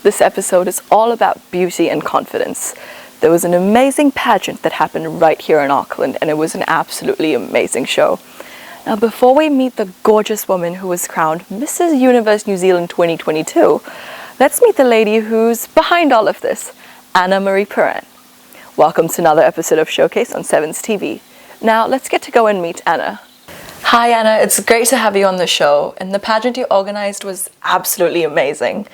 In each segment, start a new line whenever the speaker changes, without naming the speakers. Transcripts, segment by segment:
This episode is all about beauty and confidence. There was an amazing pageant that happened right here in Auckland, and it was an absolutely amazing show. Now, before we meet the gorgeous woman who was crowned Mrs. Universe New Zealand 2022, let's meet the lady who's behind all of this, Anna Marie Perrin. Welcome to another episode of Showcase on Sevenz TV. Now, let's get to go and meet Anna. Hi Anna, it's great to have you on the show, and the pageant you organized was absolutely amazing.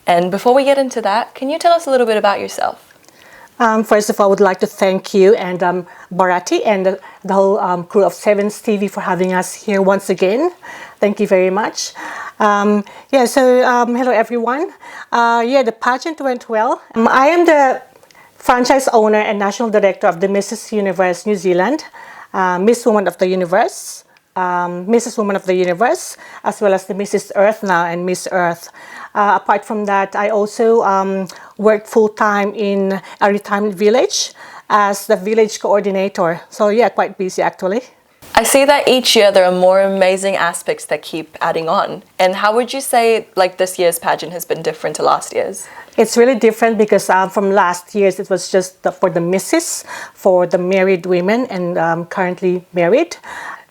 And before we get into that, can you tell us a little bit about yourself?
First of all, I would like to thank you and Bharati and the whole crew of Sevenz TV for having us here once again. Thank you very much. Hello everyone. The pageant went well. I am the franchise owner and national director of the Mrs. Universe New Zealand, Miss Woman of the Universe, Mrs. Woman of the Universe, as well as the Mrs. Earth now and Miss Earth. Apart from that, I also work full-time in a retirement village as the village coordinator. So yeah, quite busy actually.
I see that each year there are more amazing aspects that keep adding on. And how would you say this year's pageant has been different to last year's?
It's really different because from last year's it was just for the misses, for the married women and currently married.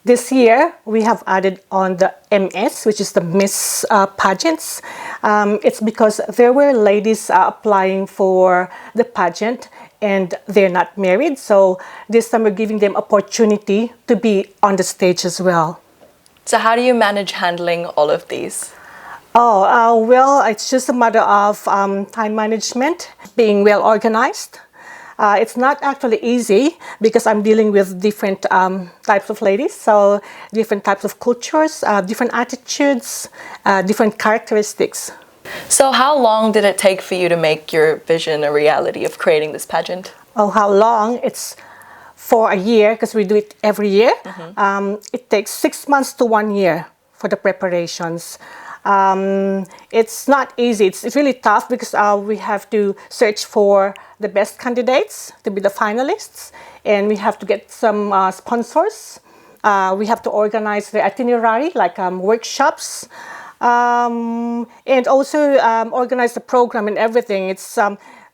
This year, we have added on the MS, which is the Miss pageants. It's because there were ladies applying for the pageant and they're not married. So this time we're giving them opportunity to be on the stage as well.
So how do you manage handling all of these?
It's just a matter of time management, being well organized. It's not actually easy because I'm dealing with different types of ladies, so different types of cultures, different attitudes, different characteristics.
So how long did it take for you to make your vision a reality of creating this pageant?
How long? It's for a year because we do it every year. It takes 6 months to 1 year for the preparations. It's not easy. It's really tough because we have to search for the best candidates to be the finalists, and we have to get some sponsors. We have to organize the itinerary, like workshops, and also organize the program and everything. It's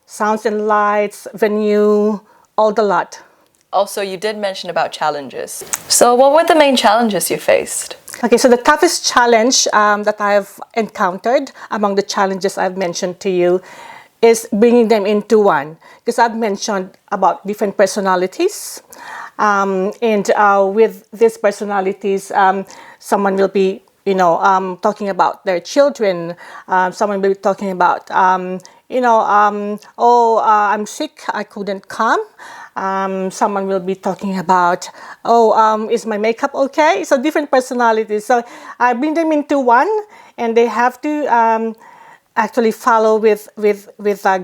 sounds and lights, venue, all the lot.
Also, you did mention about challenges. So what were the main challenges you faced?
Okay, so the toughest challenge that I've encountered among the challenges I've mentioned to you is bringing them into one. Because I've mentioned about different personalities. With these personalities, someone will be, talking about their children. Someone will be talking about, I'm sick, I couldn't come. Someone will be talking about, is my makeup okay? So different personalities. So I bring them into one, and they have to actually follow with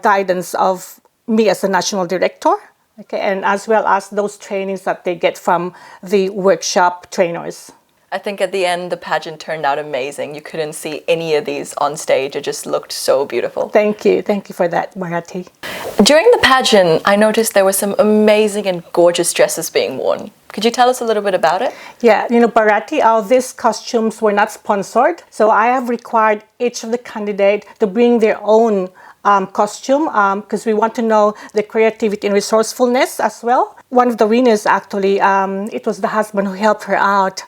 guidance of me as a national director, okay, and as well as those trainings that they get from the workshop trainers.
I think at the end, the pageant turned out amazing. You couldn't see any of these on stage. It just looked so beautiful.
Thank you. Thank you for that, Bharati.
During the pageant, I noticed there were some amazing and gorgeous dresses being worn. Could you tell us a little bit about it?
Yeah, Bharati, these costumes were not sponsored. So I have required each of the candidates to bring their own costume because we want to know the creativity and resourcefulness as well. One of the winners actually, it was the husband who helped her out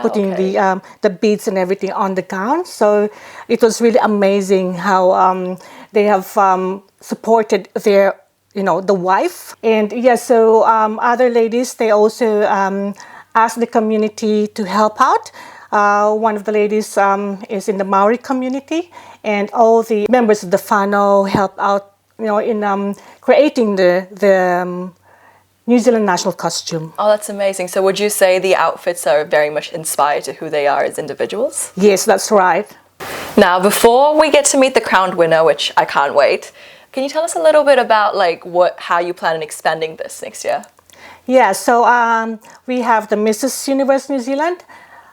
putting the beads and everything on the gown. So it was really amazing how they have supported their, the wife. And so other ladies, they also asked the community to help out. One of the ladies is in the Maori community, and all the members of the whānau helped out, in creating the New Zealand national costume.
Oh, that's amazing. So would you say the outfits are very much inspired to who they are as individuals?
Yes, that's right.
Now, before we get to meet the crowned winner, which I can't wait, can you tell us a little bit about how you plan on expanding this next year?
Yeah, so we have the Mrs. Universe New Zealand,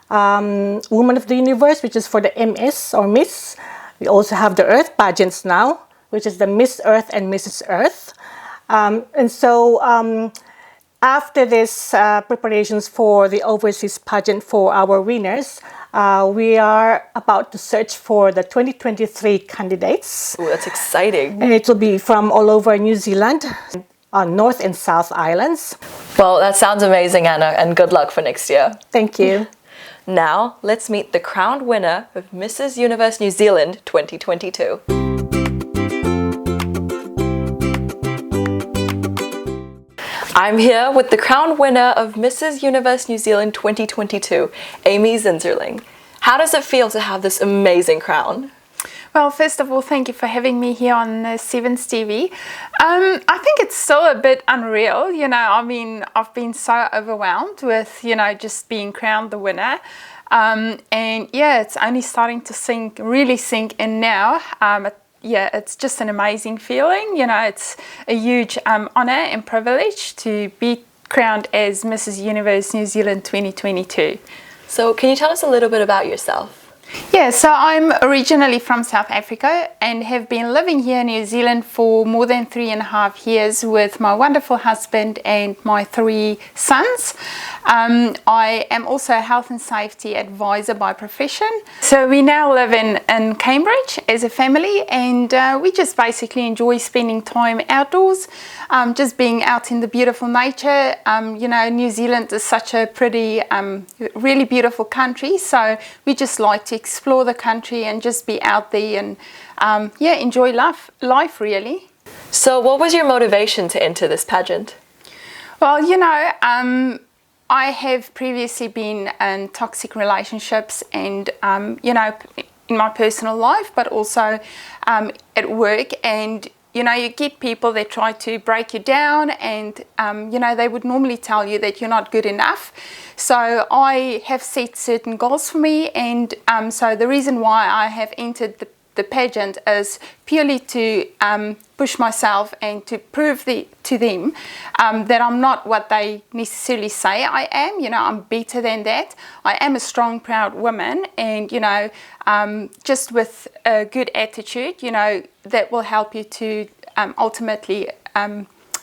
Woman of the Universe, which is for the MS or Miss. We also have the Earth pageants now, which is the Miss Earth and Mrs. Earth. After this preparations for the overseas pageant for our winners, We are about to search for the 2023 candidates.
Ooh, that's exciting.
And it will be from all over New Zealand, on North and South Islands.
Well, that sounds amazing, Anna, and good luck for next year.
Thank you.
Now, let's meet the crowned winner of Mrs. Universe New Zealand 2022. I'm here with the crowned winner of Mrs. Universe New Zealand 2022, Amy Zinserling. How does it feel to have this amazing crown?
Well, first of all, thank you for having me here on Sevenz TV. I think it's still a bit unreal, I mean, I've been so overwhelmed with, just being crowned the winner. And yeah, it's only starting to really sink in now. Yeah, it's just an amazing feeling. It's a huge honour and privilege to be crowned as Mrs. Universe New Zealand 2022.
So can you tell us a little bit about yourself?
Yeah, so I'm originally from South Africa and have been living here in New Zealand for more than 3.5 years with my wonderful husband and my 3 sons. I am also a health and safety advisor by profession. So we now live in Cambridge as a family, and we just basically enjoy spending time outdoors, just being out in the beautiful nature. New Zealand is such a pretty, really beautiful country, so we just like to explore the country and just be out there and enjoy life really.
So what was your motivation to enter this pageant?
Well, I have previously been in toxic relationships and in my personal life, but also at work, and you get people that try to break you down, and they would normally tell you that you're not good enough. So I have set certain goals for me, and so the reason why I have entered the pageant is purely to push myself and to prove to them that I'm not what they necessarily say I am. I'm better than that. I am a strong, proud woman, and just with a good attitude, that will help you to ultimately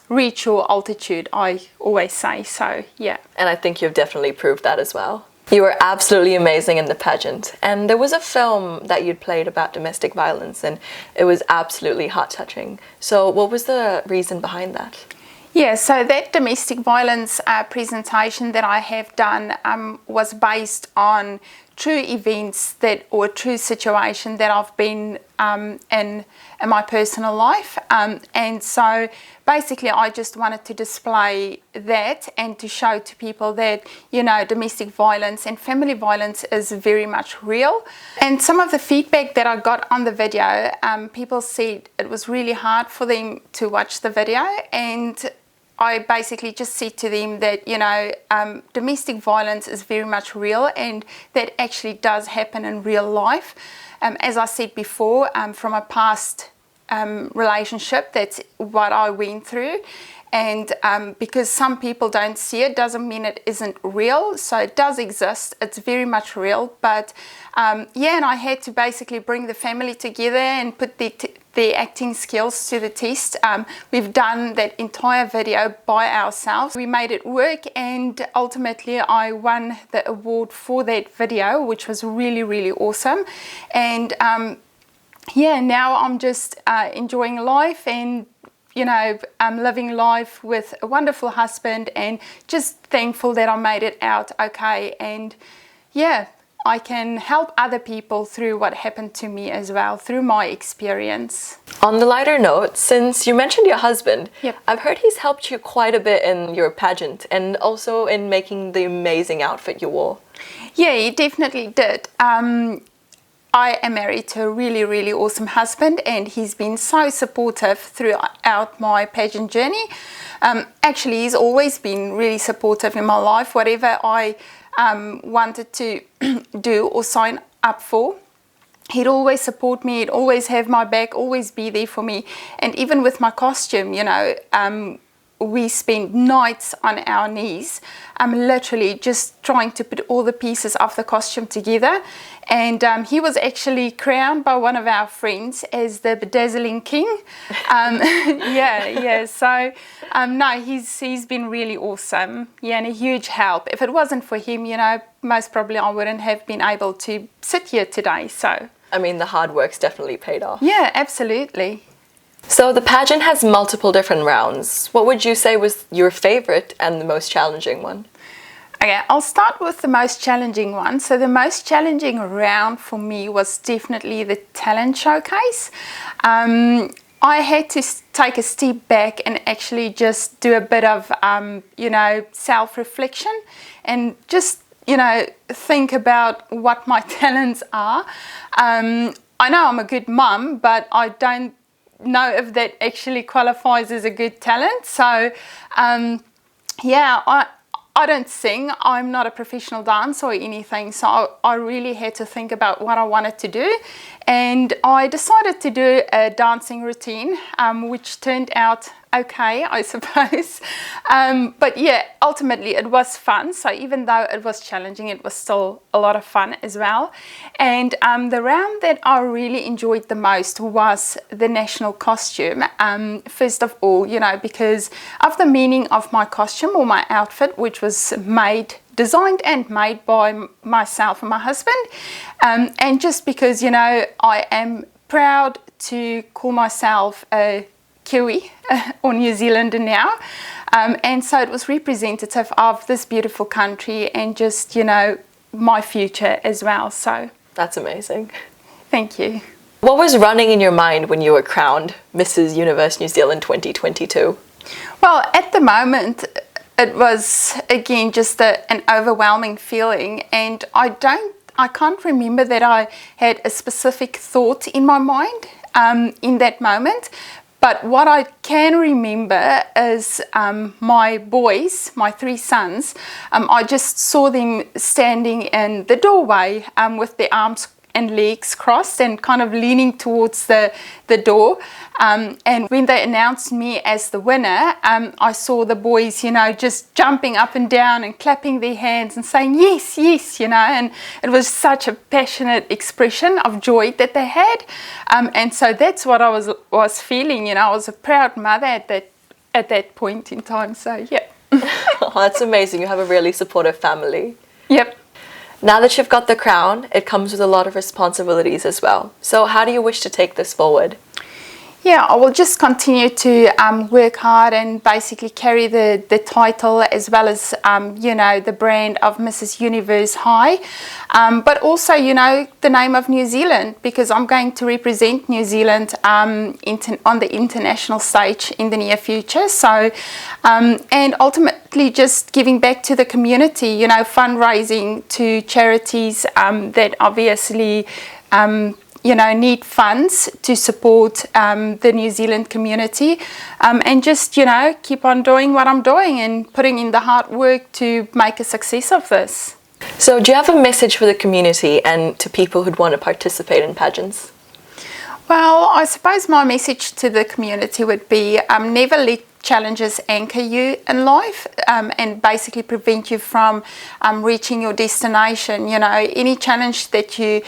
reach your altitude, I always say. So yeah. And
I think you've definitely proved that as well. You were absolutely amazing in the pageant, and there was a film that you'd played about domestic violence, and it was absolutely heart-touching. So what was the reason behind that?
Yeah, so that domestic violence presentation that I have done was based on true events or true situation that I've been in my personal life, and so basically I just wanted to display that and to show to people that domestic violence and family violence is very much real. And some of the feedback that I got on the video, people said it was really hard for them to watch the video, and I basically just said to them that, domestic violence is very much real, and that actually does happen in real life. As I said before, from a past relationship, that's what I went through. And because some people don't see it, doesn't mean it isn't real. So it does exist. It's very much real. But and I had to basically bring the family together and put their acting skills to the test. We've done that entire video by ourselves. We made it work, and ultimately I won the award for that video, which was really, really awesome. And now I'm just enjoying life, and I'm living life with a wonderful husband, and just thankful that I made it out okay. And I can help other people through what happened to me as well, through my experience.
On the lighter note, since you mentioned your husband,
Yep.
I've heard he's helped you quite a bit in your pageant and also in making the amazing outfit you wore.
Yeah, he definitely did. I am married to a really, really awesome husband, and he's been so supportive throughout my pageant journey. Actually, he's always been really supportive in my life. Whatever I wanted to do or sign up for, he'd always support me, he'd always have my back, always be there for me. And even with my costume, we spent nights on our knees, literally just trying to put all the pieces of the costume together. And he was actually crowned by one of our friends as the bedazzling king. So no, he's been really awesome. Yeah, and a huge help. If it wasn't for him, most probably I wouldn't have been able to sit here today. So
I mean, the hard work's definitely paid off.
yeah, absolutely.
So the pageant has multiple different rounds. What would you say was your favorite and the most challenging one?
Okay, I'll start with the most challenging one. So the most challenging round for me was definitely the talent showcase. I had to take a step back and actually just do a bit of, self-reflection and just, think about what my talents are. I know I'm a good mum, but I don't know if that actually qualifies as a good talent. So, I don't sing. I'm not a professional dancer or anything, so I really had to think about what I wanted to do, and I decided to do a dancing routine, which turned out okay, I suppose. But yeah, ultimately it was fun. So even though it was challenging, it was still a lot of fun as well. And the round that I really enjoyed the most was the national costume. First of all, because of the meaning of my costume or my outfit, which was designed and made by myself and my husband. And just because, I am proud to call myself a Kiwi or New Zealander now. And so it was representative of this beautiful country and just, my future as well. So
that's amazing.
Thank you.
What was running in your mind when you were crowned Mrs. Universe New Zealand 2022?
Well, at the moment, it was, again, just an overwhelming feeling. And I can't remember that I had a specific thought in my mind in that moment. But what I can remember is my boys, my 3 sons, I just saw them standing in the doorway with their arms and legs crossed and kind of leaning towards the door. And when they announced me as the winner, I saw the boys, just jumping up and down and clapping their hands and saying, yes, yes, and it was such a passionate expression of joy that they had. And so that's what I was feeling, I was a proud mother at that point in time. So, yeah.
Oh, that's amazing. You have a really supportive family.
Yep.
Now that you've got the crown, it comes with a lot of responsibilities as well. So how do you wish to take this forward?
Yeah, I will just continue to work hard and basically carry the title as well as, the brand of Mrs. Universe high. But also, the name of New Zealand, because I'm going to represent New Zealand on the international stage in the near future. So, and ultimately just giving back to the community, fundraising to charities that obviously need funds to support the New Zealand community, and just, keep on doing what I'm doing and putting in the hard work to make a success of this.
So do you have a message for the community and to people who'd want to participate in pageants?
Well, I suppose my message to the community would be never let challenges anchor you in life and basically prevent you from reaching your destination. Any challenge that you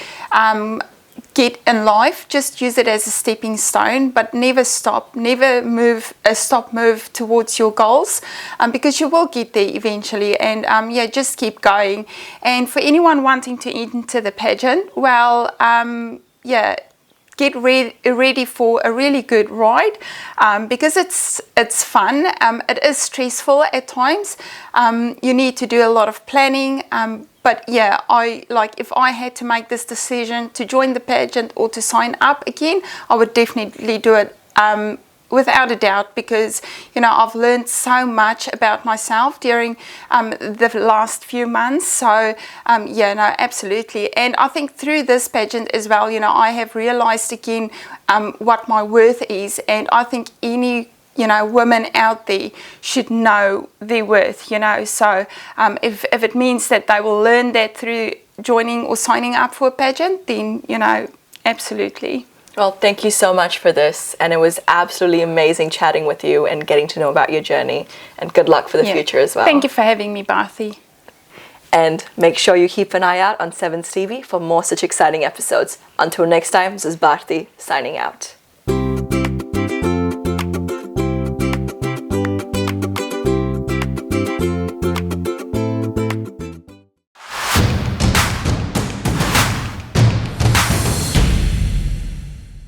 get in life, just use it as a stepping stone, but never stop move towards your goals, because you will get there eventually. And just keep going. And for anyone wanting to enter the pageant, well, get ready for a really good ride, because it's fun. It is stressful at times. You need to do a lot of planning. But yeah, if I had to make this decision to join the pageant or to sign up again, I would definitely do it without a doubt, because I've learned so much about myself during the last few months. So absolutely. And I think through this pageant as well, I have realized again what my worth is, and I think any women out there should know their worth, so if it means that they will learn that through joining or signing up for a pageant, then absolutely.
Well, thank you so much for this, and it was absolutely amazing chatting with you and getting to know about your journey, and good luck for the future as well.
Thank you for having me, Bharati.
And make sure you keep an eye out on Sevenz TV for more such exciting episodes. Until next time, this is Bharati signing out.